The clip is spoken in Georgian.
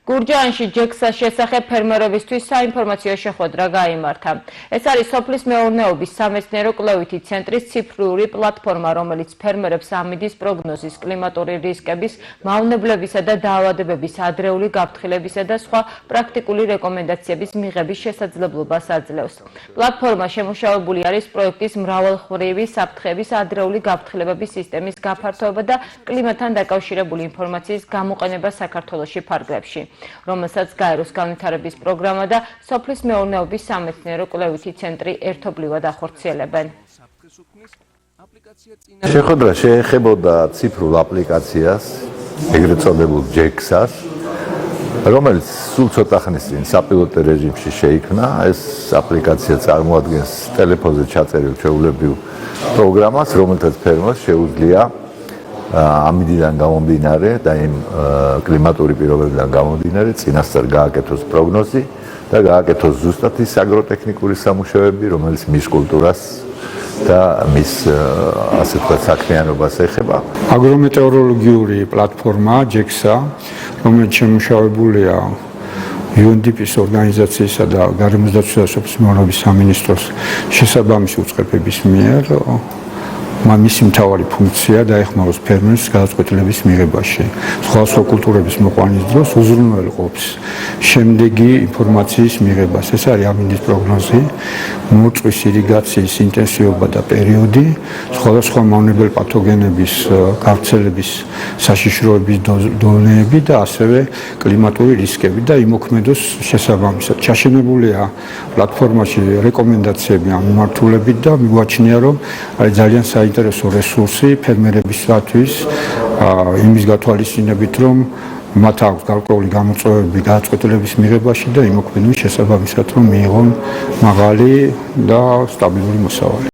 გურჯაანში ჯექსას შესახებ ფერმერებისთვის საინფორმაციო შეხვედრა გაიმართა. ეს არის სოფლის მეურნეობის სამეცნიერო კვლევითი ცენტრის ციფრული პლატფორმა, რომელიც ფერმერებს ამინდის პროგნოზის, კლიმატური რისკების, მავნებლებისა და დაავადებების ადრეული გაფრთხილებისა და სხვა პრაქტიკული რეკომენდაციების მიღების შესაძლებლობას აძლევს. პლატფორმა შემუშავებული არის პროექტის მრავალმხრივი საფრთხეების ადრეული გაფრთხილებების სისტემის გაფართოება და კლიმატთან დაკავშირებული ინფორმაციის გამოყენება საქართველოში ფარგლებში, რომელსაც გაეროს განვითარების პროგრამა და სოფლის მეურნეობის სამეცნიერო კვლევითი ცენტრი ერთობლივად ახორციელებენ. შეხვედრა შეეხებოდა ციფრულ აპლიკაციას, ეგრეთ წოდებულ JEX-ას, რომელიც სულ ცოტა ხნის წინ საპილოტო რეჟიმში შეიქმნა. ეს აპლიკაცია წარმოადგენს ტელეფონზე ჩაწერილ ჩვეულებრივ პროგრამას, რომელთაც ფერმერს შეუძლია ამინდიდან გამომდინარე და იმ კლიმატური პირობებიდან გამომდინარე წინასწარ გააკეთოს პროგნოზი და გააკეთოს ზუსტად ის აგროტექნიკური სამუშაოები, რომელიც მის კულტურას და მის ასე ვთქვათ საქმიანობას ეხება. აგრომეტეოროლოგიური პლატფორმა JEX-ა, რომელიც შემუშავებულია UNDP-ის ორგანიზაციისა და გარემოსდაცვისა და სოფლის მეურნეობის სამინისტროს შესაბამისი უწყებების მიერ მისი მთავარი ფუნქცია დაეხმაროს ფერმერს გადაწყვეტილების მიღებაში. სხვადასხვა კულტურების მოყვანის დროს უზრუნველყოფს შემდეგი ინფორმაციის მიღებას. ეს არის ამინდის პროგნოზი, მოწვის ირიგაციის ინტენსივობა და პერიოდი, სხვადასხვა მავნებელ პათოგენების გავრცელების საშიშროების დონეები და ასევე კლიმატური რისკები და იმოქმედოს შესაბამისად. ჩაშენებულია პლატფორმაში რეკომენდაციები ამ მიმართულებით და მიგვაჩნია, რომ არის ძალიან საინტერესო რესურსი ფერმერებისათვის იმის გათვალისწინებით, რომ მათ აქვს გარკვეული გამოწვევები გადაწყვეტილების მიღებაში და იმოქმედონ შესაბამისად, რომ მიიღონ მაღალი და სტაბილური მოსავალი.